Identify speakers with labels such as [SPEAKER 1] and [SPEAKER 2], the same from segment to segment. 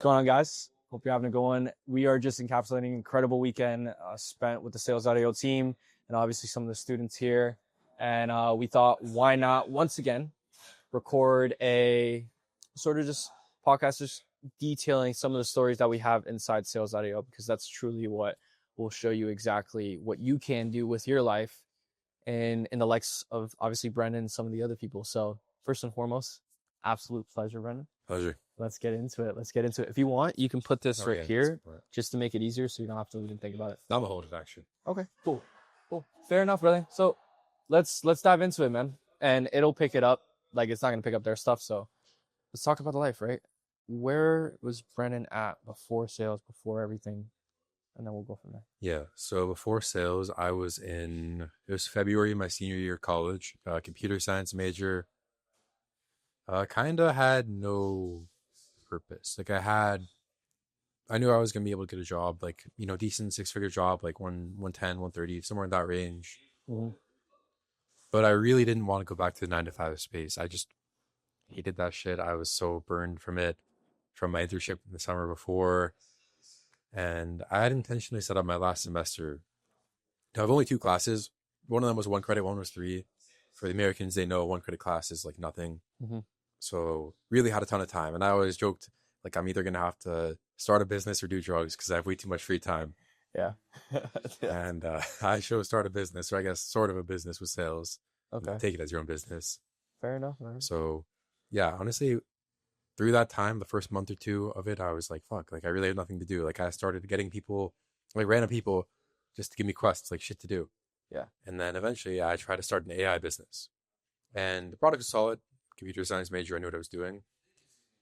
[SPEAKER 1] Going on, guys? Hope you're having a good one. We are just encapsulating an incredible weekend spent with the Sales Audio team and obviously some of the students here. And we thought, why not once again record a sort of just podcast just detailing some of the stories that we have inside Sales Audio, because that's truly what will show you exactly what you can do with your life and in the likes of obviously Brendan and some of the other people. So first and foremost, absolute pleasure, Brendan.
[SPEAKER 2] Pleasure.
[SPEAKER 1] Let's get into it. If you want, you can put this right here just to make it easier so you don't have to even think about it.
[SPEAKER 2] I'm gonna hold it actually.
[SPEAKER 1] Okay, cool. Fair enough, brother. So let's dive into it, man. And it'll pick it up. Like, it's not gonna pick up their stuff. So let's talk about the life, right? Where was Brennan at before sales, before everything? And then we'll go from there.
[SPEAKER 2] Yeah. So before sales, it was February, my senior year of college, computer science major. Kind of had no purpose. Like I knew I was going to be able to get a job, like, decent 6-figure job, like 110, 130, somewhere in that range.
[SPEAKER 1] Mm-hmm.
[SPEAKER 2] But I really didn't want to go back to the 9-to-5 space. I just hated that shit. I was so burned from it, from my internship in the summer before. And I had intentionally set up my last semester to have only 2 classes. One of them was 1 credit, one was 3. For the Americans, they know 1 credit class is like nothing.
[SPEAKER 1] Mm-hmm.
[SPEAKER 2] So really had a ton of time. And I always joked, like, I'm either going to have to start a business or do drugs because I have way too much free time.
[SPEAKER 1] Yeah.
[SPEAKER 2] And I chose start a business, or I guess sort of a business with sales.
[SPEAKER 1] Okay.
[SPEAKER 2] Take it as your own business.
[SPEAKER 1] Fair enough, man.
[SPEAKER 2] So, yeah, honestly, through that time, the first month or 2 of it, I was like, fuck, like, I really had nothing to do. Like, I started getting people, like, random people, just to give me quests, like, shit to do.
[SPEAKER 1] Yeah.
[SPEAKER 2] And then eventually I tried to start an AI business. And the product was solid. Computer science major, I knew what I was doing.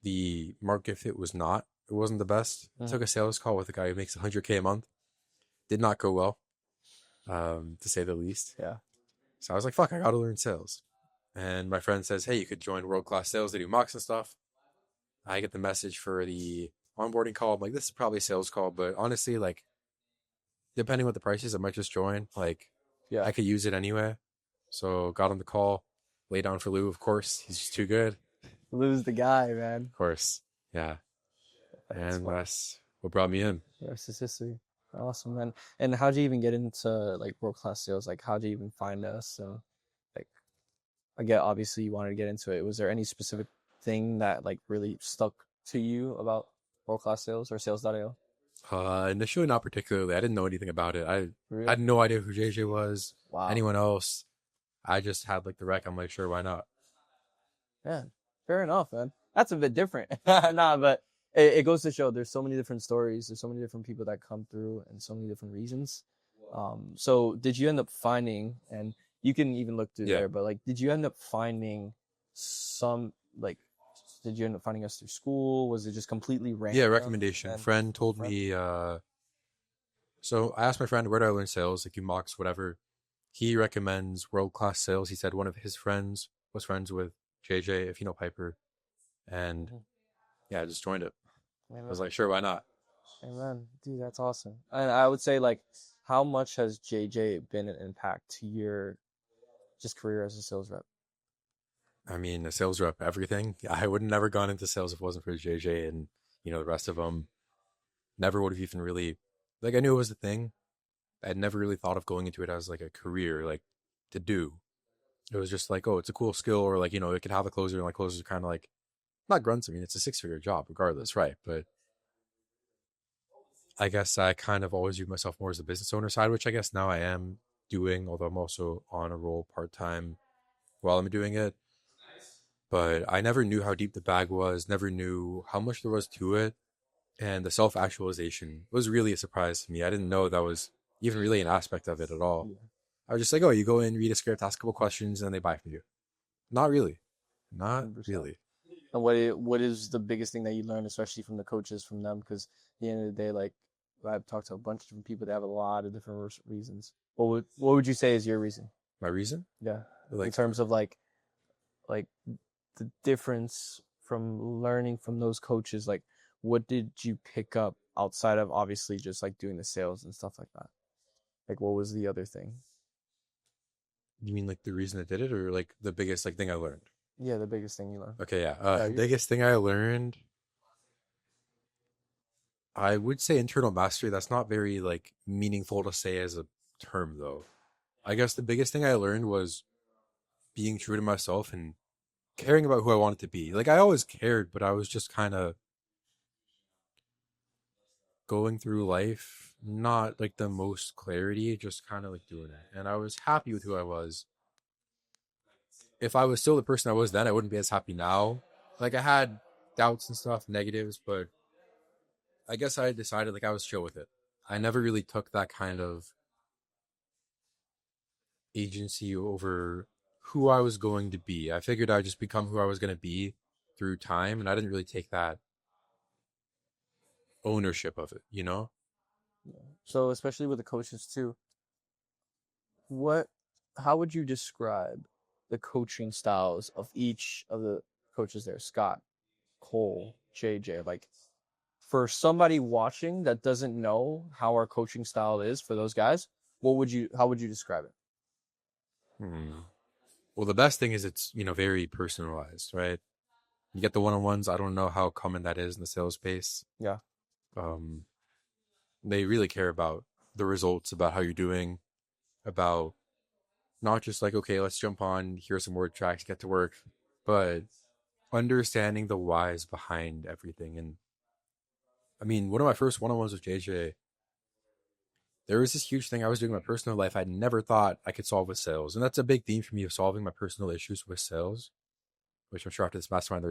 [SPEAKER 2] The market fit was not. It wasn't the best. I took a sales call with a guy who makes $100K a month. Did not go well, to say the least.
[SPEAKER 1] Yeah.
[SPEAKER 2] So I was like, fuck, I got to learn sales. And my friend says, hey, you could join World Class Sales. They do mocks and stuff. I get the message for the onboarding call. I'm like, this is probably a sales call. But honestly, like, depending what the price is, I might just join. Like,
[SPEAKER 1] Yeah.
[SPEAKER 2] I could use it anyway. So got on the call. Lay down for Lou, of course. He's just too good.
[SPEAKER 1] Lose the guy, man.
[SPEAKER 2] Of course. Yeah. And that's what brought me in.
[SPEAKER 1] The rest is history. Awesome, man. And how'd you even get into like world-class sales? Like, how'd you even find us? So, like, again, obviously you wanted to get into it. Was there any specific thing that like really stuck to you about world-class sales or sales.io?
[SPEAKER 2] Initially, not particularly. I didn't know anything about it. I
[SPEAKER 1] Really?
[SPEAKER 2] had no idea who JJ was.
[SPEAKER 1] Wow.
[SPEAKER 2] Anyone else. I just had like the rec. I'm like, sure, why not?
[SPEAKER 1] Yeah, fair enough, man. That's a bit different. Nah, but it goes to show there's so many different stories. There's so many different people that come through and so many different reasons. So did you end up finding, and you can even look through there, but like, did you end up finding did you end up finding us through school? Was it just completely random?
[SPEAKER 2] Yeah, recommendation. A friend told me, so I asked my friend, where do I learn sales? Like, you mocks, whatever. He recommends World Class Sales. He said one of his friends was friends with JJ, if you know Piper. And yeah, I just joined it. Amen. I was like, sure, why not?
[SPEAKER 1] Amen. Dude, that's awesome. And I would say, like, how much has JJ been an impact to your just career as a sales rep?
[SPEAKER 2] I mean, a sales rep, everything. I would have never gone into sales if it wasn't for JJ and, the rest of them. Never would have even really, like, I knew it was a thing. I'd never really thought of going into it as like a career, like, to do. It was just like, oh, it's a cool skill, or like, it could have a closer, and like closers are kind of like, not grunts. I mean, it's a 6-figure job regardless, right? But I guess I kind of always viewed myself more as the business owner side, which I guess now I am doing, although I'm also on a roll part-time while I'm doing it. But I never knew how deep the bag was, never knew how much there was to it. And the self-actualization was really a surprise to me. I didn't know that was even really an aspect of it at all. Yeah. I was just like, oh, you go in, read a script, ask a couple questions, and then they buy from you. Not really. Not 100%. Really.
[SPEAKER 1] And what is the biggest thing that you learned, especially from the coaches, from them? Because at the end of the day, like, I've talked to a bunch of different people that have a lot of different reasons. What would you say is your reason?
[SPEAKER 2] My reason?
[SPEAKER 1] Yeah. Like, in terms of like the difference from learning from those coaches, like, what did you pick up outside of obviously just like doing the sales and stuff like that? Like, what was the other thing?
[SPEAKER 2] You mean like the reason I did it, or like the biggest like thing I learned?
[SPEAKER 1] Yeah, the biggest thing you learned.
[SPEAKER 2] Okay, yeah. Biggest thing I learned, I would say internal mastery. That's not very like meaningful to say as a term though. I guess the biggest thing I learned was being true to myself and caring about who I wanted to be. Like I always cared, but I was just kind of going through life not like the most clarity, just kind of like doing it. And I was happy with who I was. If I was still the person I was then, I wouldn't be as happy now. Like I had doubts and stuff, negatives, but I guess I decided like I was chill with it. I never really took that kind of agency over who I was going to be. I figured I'd just become who I was going to be through time, and I didn't really take that ownership of it, you know?
[SPEAKER 1] So especially with the coaches too, what how would you describe the coaching styles of each of the coaches there? Scott, Cole, JJ, like for somebody watching that doesn't know how our coaching style is for those guys, how would you describe it?
[SPEAKER 2] Hmm. Well, the best thing is it's, very personalized, right? You get the one-on-ones. I don't know how common that is in the sales space.
[SPEAKER 1] Yeah.
[SPEAKER 2] Um, they really care about the results, about how you're doing, about not just like, okay, let's jump on, here's some word tracks, get to work, but understanding the whys behind everything. And I mean, one of my first one-on-ones with JJ, there was this huge thing I was doing in my personal life I'd never thought I could solve with sales. And that's a big theme for me of solving my personal issues with sales, which I'm sure after this mastermind,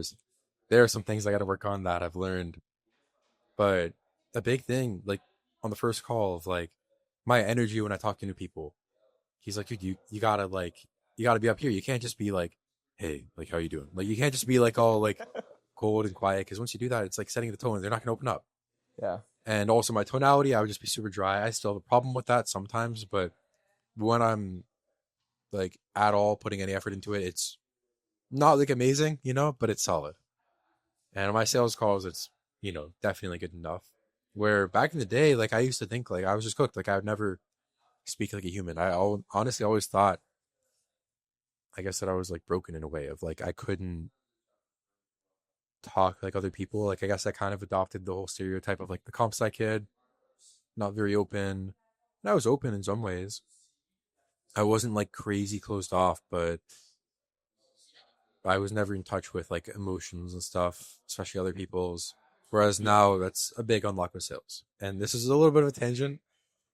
[SPEAKER 2] there are some things I got to work on that I've learned. But a big thing, like on the first call of like my energy when I talk to new people, he's like, dude, you gotta be up here. You can't just be like, hey, like how you doing? Like you can't just be like all like cold and quiet because once you do that, it's like setting the tone. They're not gonna open up.
[SPEAKER 1] Yeah.
[SPEAKER 2] And also my tonality, I would just be super dry. I still have a problem with that sometimes, but when I'm like at all putting any effort into it, it's not like amazing, but it's solid. And on my sales calls, it's, definitely good enough. Where back in the day, like I used to think like I was just cooked, like I would never speak like a human. Honestly always thought, I guess that I was like broken in a way of like I couldn't talk like other people. Like I guess I kind of adopted the whole stereotype of like the comp sci kid, not very open. And I was open in some ways. I wasn't like crazy closed off, but I was never in touch with like emotions and stuff, especially other people's. Whereas now that's a big unlock with sales. And this is a little bit of a tangent,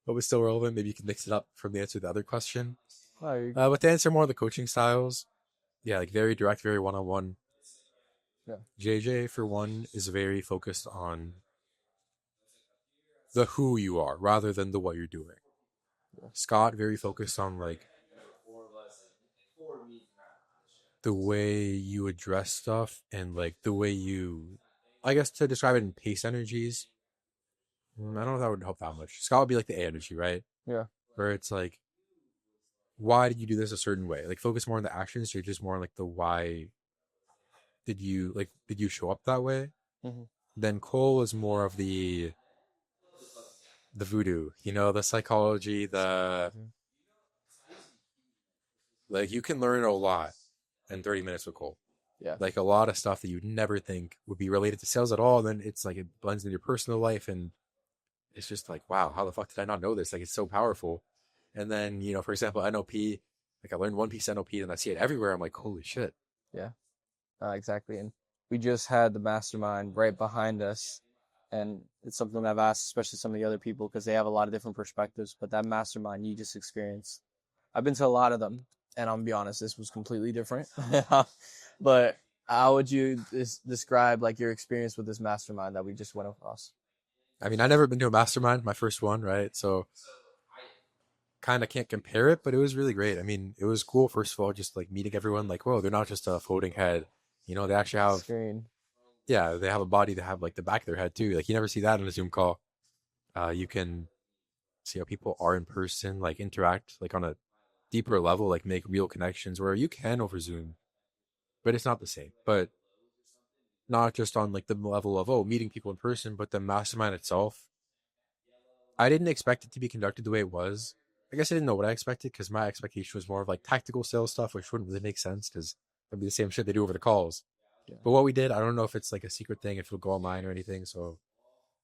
[SPEAKER 2] but it's still relevant. Maybe you can mix it up from the answer to the other question.
[SPEAKER 1] Oh,
[SPEAKER 2] But to answer more of the coaching styles, yeah, like very direct, very one on one.
[SPEAKER 1] yeah.
[SPEAKER 2] JJ, for one, is very focused on the who you are rather than the what you're doing. Scott, very focused on like the way you address stuff and like the way you, I guess to describe it in pace energies. I don't know if that would help that much. Scott would be like the A energy, right?
[SPEAKER 1] Yeah.
[SPEAKER 2] Where it's like, why did you do this a certain way? Like focus more on the actions. You're just more on like the why did you show up that way?
[SPEAKER 1] Mm-hmm.
[SPEAKER 2] Then Cole is more of the voodoo, the psychology, the
[SPEAKER 1] Mm-hmm.
[SPEAKER 2] like you can learn a lot in 30 minutes with Cole.
[SPEAKER 1] Yeah.
[SPEAKER 2] Like a lot of stuff that you'd never think would be related to sales at all. And then it's like it blends into your personal life and it's just like, wow, how the fuck did I not know this? Like it's so powerful. And then, for example, NLP, like I learned one piece of NLP and I see it everywhere. I'm like, holy shit.
[SPEAKER 1] Yeah. Exactly. And we just had the mastermind right behind us. And it's something I've asked, especially some of the other people, because they have a lot of different perspectives. But that mastermind you just experienced, I've been to a lot of them, and I'm gonna be honest, this was completely different. But how would you describe like your experience with this mastermind that we just went across?
[SPEAKER 2] I mean, I never been to a mastermind, my first one, right? So kind of can't compare it, but it was really great. I mean, it was cool, first of all, just like meeting everyone, like, whoa, they're not just a floating head. They actually have,
[SPEAKER 1] Screen.
[SPEAKER 2] yeah, they have a body to have like the back of their head too. Like you never see that in a Zoom call. You can see how people are in person, like interact like on a deeper level, like make real connections where you can over Zoom, but it's not the same. But not just on like the level of, oh, meeting people in person, but the mastermind itself. I didn't expect it to be conducted the way it was. I guess I didn't know what I expected because my expectation was more of like tactical sales stuff, which wouldn't really make sense because it'd be the same shit they do over the calls.
[SPEAKER 1] Yeah.
[SPEAKER 2] But what we did, I don't know if it's like a secret thing, if it'll go online or anything. So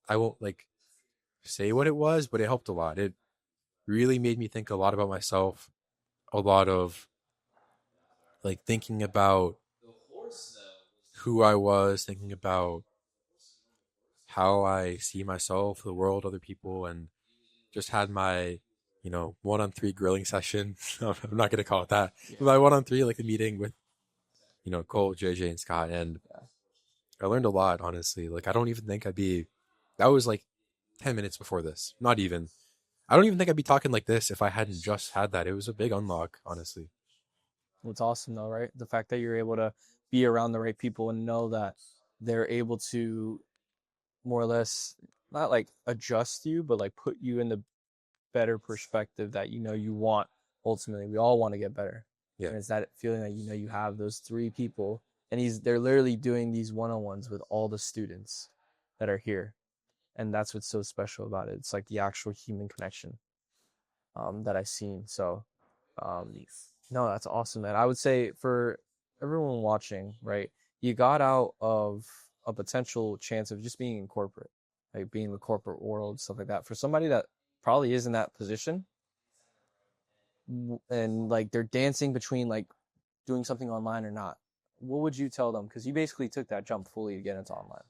[SPEAKER 2] I won't like say what it was, but it helped a lot. It really made me think a lot about myself, a lot of like thinking about who I was, thinking about how I see myself, the world, other people, and just had my, 1-on-3 grilling session. I'm not going to call it that.
[SPEAKER 1] Yeah.
[SPEAKER 2] My 1-on-3, like a meeting with, Cole, JJ, and Scott. And
[SPEAKER 1] Yeah.
[SPEAKER 2] I learned a lot, honestly. Like, I don't even think that was like 10 minutes before this. Not even. I don't even think I'd be talking like this if I hadn't just had that. It was a big unlock, honestly.
[SPEAKER 1] Well, it's awesome though, right? The fact that you're able to be around the right people and know that they're able to more or less not like adjust you, but like put you in the better perspective that you want ultimately. We all want to get better.
[SPEAKER 2] Yeah.
[SPEAKER 1] And it's that feeling that you have those three people and they're literally doing these one-on-ones with all the students that are here. And that's what's so special about it. It's like the actual human connection that I've seen. So um, no, that's awesome, man. I would say for everyone watching, right, you got out of a potential chance of just being in corporate, like being in the corporate world, stuff like that. For somebody that probably is in that position and like they're dancing between like doing something online or not, what would you tell them? Because you basically took that jump fully to get into online.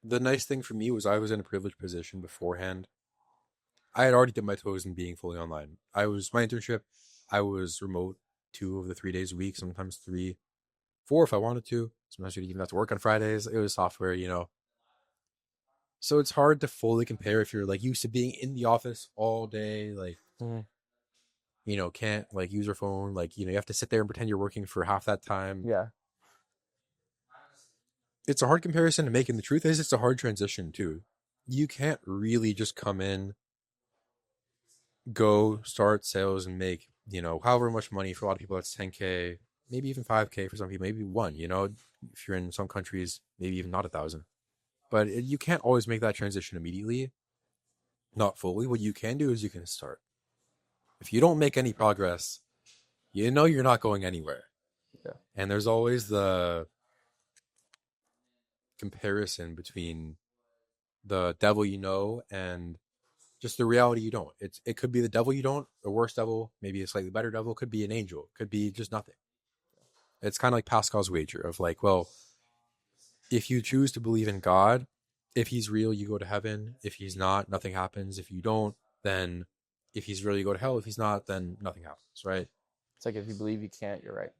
[SPEAKER 2] The nice thing for me was I was in a privileged position beforehand. I had already dipped my toes in being fully online. My internship, I was remote 2 of the 3 days a week, sometimes three, four if I wanted to. Sometimes you didn't even have to work on Fridays. It was software. So it's hard to fully compare if you're like used to being in the office all day, like,
[SPEAKER 1] Mm-hmm.
[SPEAKER 2] can't like use your phone. Like, you have to sit there and pretend you're working for half that time.
[SPEAKER 1] Yeah,
[SPEAKER 2] It's a hard comparison to make. And the truth is, it's a hard transition too. You can't really just come in, go start sales and make, however much money. For a lot of people, that's 10K, maybe even 5K for some people, maybe one, if you're in some countries, maybe even not 1,000. But you can't always make that transition immediately, not fully. What you can do is you can start. If you don't make any progress, you're not going anywhere.
[SPEAKER 1] yeah,
[SPEAKER 2] And there's always the comparison between the devil and just the reality you don't. It could be the devil you don't, a worse devil, maybe a slightly better devil, could be an angel, could be just nothing. It's kind of like Pascal's wager of like, well, if you choose to believe in God, if he's real, you go to heaven. If he's not, nothing happens. If you don't, then if he's real, you go to hell. If he's not, then nothing happens, right?
[SPEAKER 1] it's like if you believe you can't, you're right.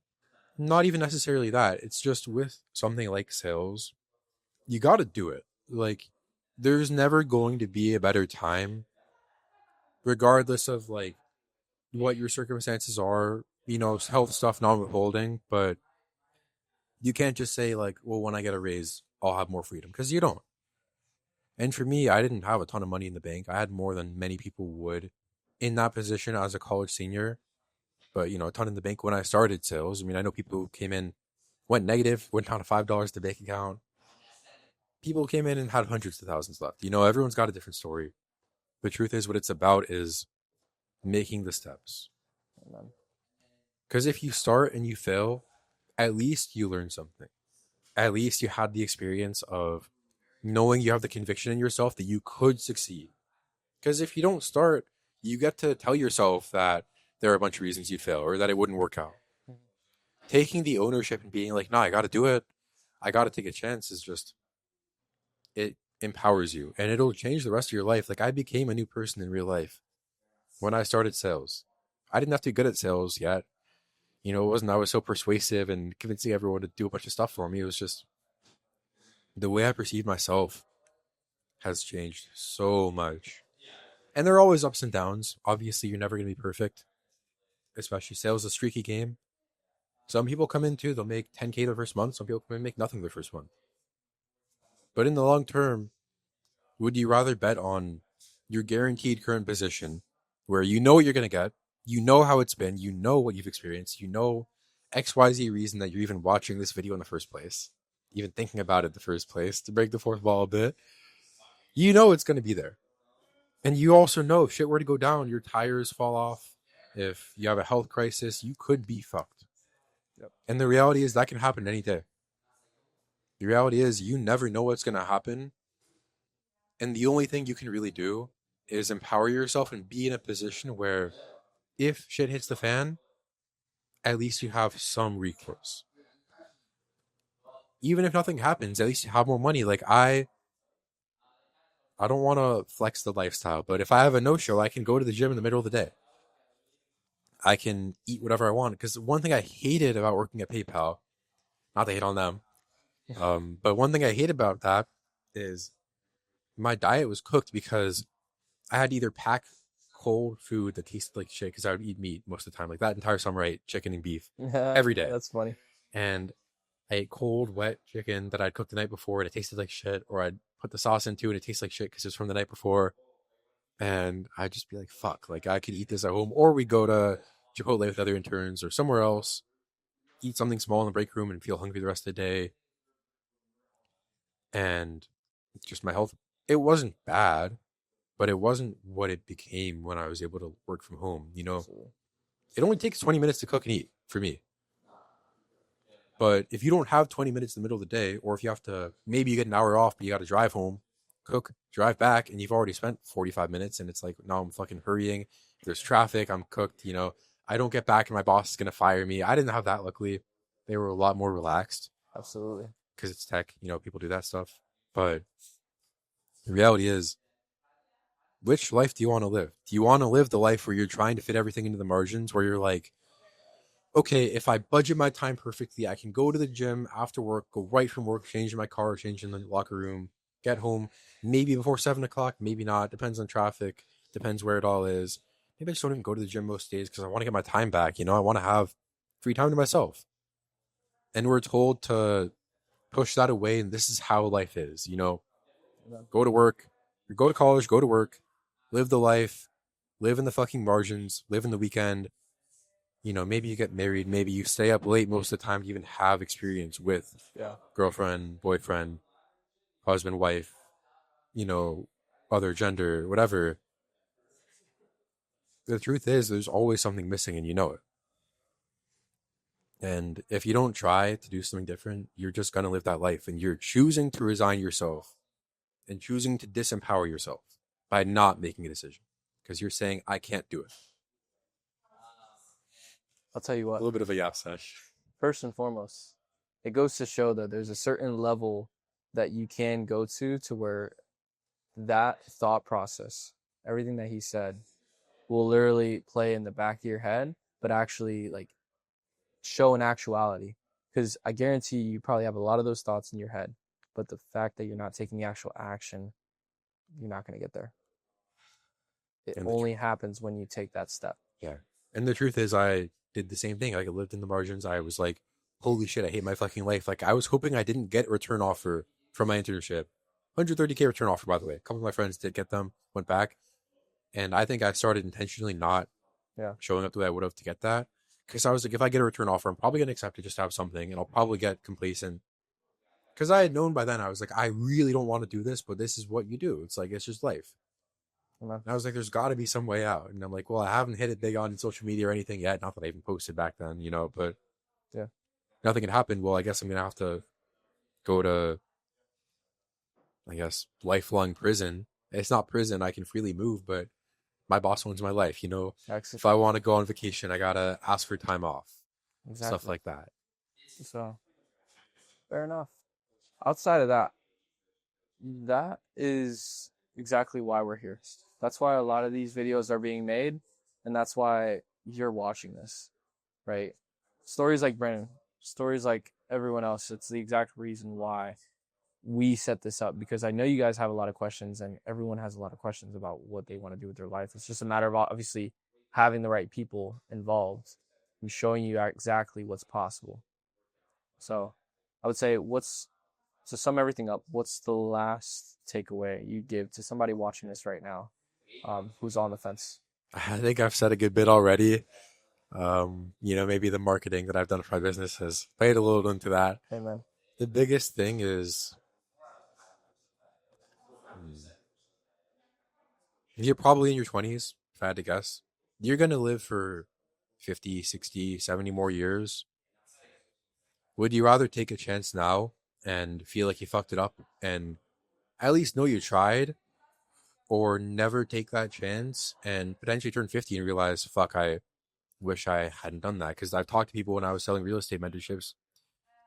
[SPEAKER 2] Not even necessarily that. It's just with something like sales, you got to do it. Like, there's never going to be a better time, regardless of like what your circumstances are, health stuff not withholding, but you can't just say like, well, when I get a raise, I'll have more freedom, because you don't. And for me, I didn't have a ton of money in the bank. I had more than many people would in that position as a college senior, but a ton in the bank when I started sales. I mean, I know people who came in, went negative, went down to $5 to bank account. People came in and had hundreds of thousands left. Everyone's got a different story. The truth is, what it's about is making the steps.
[SPEAKER 1] Amen.
[SPEAKER 2] Because if you start and you fail, at least you learn something. At least you had the experience of knowing you have the conviction in yourself that you could succeed. Because if you don't start, you get to tell yourself that there are a bunch of reasons you'd fail or that it wouldn't work out. Taking the ownership and being like, no, I got to do it. I got to take a chance is just, it empowers you and it'll change the rest of your life. Like, I became a new person in real life when I started sales. I didn't have to be good at sales yet. It wasn't, I was so persuasive and convincing everyone to do a bunch of stuff for me. It was just the way I perceived myself has changed so much. And there are always ups and downs. Obviously, you're never going to be perfect, especially sales is a streaky game. Some people come in too, they'll make 10K their first month. Some people come in and make nothing their first month. But in the long term, would you rather bet on your guaranteed current position where you know what you're going to get, you know how it's been, you know what you've experienced, you know XYZ reason that you're even watching this video in the first place, even thinking about it in the first place, to break the fourth wall a bit, you know it's going to be there. And you also know if shit were to go down, your tires fall off, if you have a health crisis, you could be fucked.
[SPEAKER 1] Yep.
[SPEAKER 2] And the reality is that can happen any day. The reality is you never know what's going to happen And the only thing you can really do is empower yourself and be in a position where if shit hits the fan, at least you have some recourse. Even if nothing happens, at least you have more money. Like I don't want to flex the lifestyle, but if I have a no-show, I can go to the gym in the middle of the day. I can eat whatever I want. Because one thing I hated about working at PayPal, not to hate on them, but one thing I hate about that is my diet was cooked because I had to either pack cold food that tasted like shit because I would eat meat most of the time. Like that entire summer, I ate chicken and beef every day.
[SPEAKER 1] That's funny.
[SPEAKER 2] And I ate cold, wet chicken that I'd cooked the night before and it tasted like shit, or I'd put the sauce into and it tastes like shit because it's from the night before. And I'd just be like, fuck, like I could eat this at home, or we go to Chipotle with other interns or somewhere else, eat something small in the break room and feel hungry the rest of the day. And just my health, it wasn't bad, but it wasn't what it became when I was able to work from home. You know, it only takes 20 minutes to cook and eat for me. But if you don't have 20 minutes in the middle of the day, or if you have to, maybe you get an hour off, but you got to drive home, cook, drive back, and you've already spent 45 minutes, and it's like, now I'm fucking hurrying. There's traffic. I'm cooked. You know, I don't get back and my boss is going to fire me. I didn't have that, luckily. They were a lot more relaxed
[SPEAKER 1] Absolutely.
[SPEAKER 2] because it's tech. You know, people do that stuff. But the reality is, which life do you want to live? Do you want to live the life where you're trying to fit everything into the margins, where you're like, okay, if I budget my time perfectly, I can go to the gym after work, go right from work, change in my car, change in the locker room, get home, maybe before 7 o'clock, maybe not. Depends on traffic, depends where it all is. Maybe I just don't even go to the gym most days because I want to get my time back. You know, I want to have free time to myself. And we're told to push that away, and this is how life is. You know, go to work, go to college, go to work, live the life, live in the fucking margins, live in the weekend. You know, maybe you get married, maybe you stay up late most of the time to even have experience with girlfriend, boyfriend, husband, wife, you know, other gender, whatever. The truth is, there's always something missing and you know it. And if you don't try to do something different, you're just going to live that life. And you're choosing to resign yourself and choosing to disempower yourself by not making a decision because you're saying, I can't do it.
[SPEAKER 1] I'll tell you
[SPEAKER 2] A
[SPEAKER 1] what.
[SPEAKER 2] little bit of a yap sesh.
[SPEAKER 1] First and foremost, it goes to show that there's a certain level that you can go to where that thought process, everything that he said, will literally play in the back of your head, but actually like show in actuality. Because I guarantee you probably have a lot of those thoughts in your head, but the fact that you're not taking the actual action, you're not going to get there. It only happens when you take that step.
[SPEAKER 2] Yeah. And the truth is, I did the same thing. Like, I lived in the margins. I was like, holy shit, I hate my fucking life. Like, I was hoping I didn't get a return offer from my internship. 130K return offer, by the way. A couple of my friends did get them, went back. And I think I started intentionally not showing up the way I would have to get that. Because I was like, if I get a return offer, I'm probably going to accept it just to have something. And I'll probably get complacent. Because I had known by then, I was like, I really don't want to do this, but this is what you do. It's like, it's just life. And I was like, there's got to be some way out. And I'm like, well, I haven't hit it big on social media or anything yet. Not that I even posted back then, you know, but nothing had happened. Well, I guess I'm going to have to go to, I guess, lifelong prison. It's not prison. I can freely move, but my boss owns my life, you know.
[SPEAKER 1] Exactly.
[SPEAKER 2] If I want to go on vacation, I got to ask for time off.
[SPEAKER 1] Exactly.
[SPEAKER 2] Stuff like that.
[SPEAKER 1] So, fair enough. Outside of that, that is exactly why we're here. That's why a lot of these videos are being made, and that's why you're watching this, right? Stories like Brandon, stories like everyone else, it's the exact reason why we set this up, because I know you guys have a lot of questions, and everyone has a lot of questions about what they want to do with their life. It's just a matter of obviously having the right people involved and showing you exactly what's possible. So I would say, to sum everything up, what's the last takeaway you give to somebody watching this right now, who's on the fence?
[SPEAKER 2] I think I've said a good bit already. You know, maybe the marketing that I've done for my business has played a little into that.
[SPEAKER 1] Amen.
[SPEAKER 2] The biggest thing is you're probably in your 20s, if I had to guess. You're going to live for 50, 60, 70 more years. Would you rather take a chance now and feel like you fucked it up and at least know you tried, or never take that chance and potentially turn 50 and realize, fuck, I wish I hadn't done that. Because I've talked to people when I was selling real estate mentorships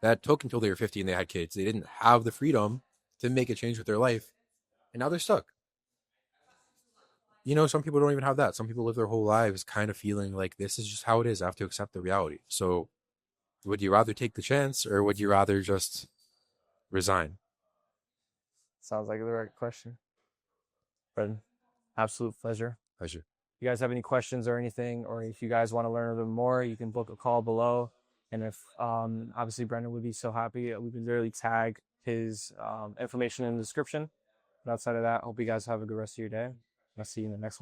[SPEAKER 2] that took until they were 50 and they had kids. They didn't have the freedom to make a change with their life, and now they're stuck. You know, some people don't even have that. Some people live their whole lives kind of feeling like this is just how it is. I have to accept the reality. So, would you rather take the chance or would you rather just resign?
[SPEAKER 1] Sounds like the right question. Brendan, absolute pleasure.
[SPEAKER 2] Pleasure.
[SPEAKER 1] If you guys have any questions or anything, or if you guys want to learn a little more, you can book a call below. And if obviously Brendan would be so happy, we could literally tag his information in the description. But outside of that, hope you guys have a good rest of your day. I'll see you in the next one.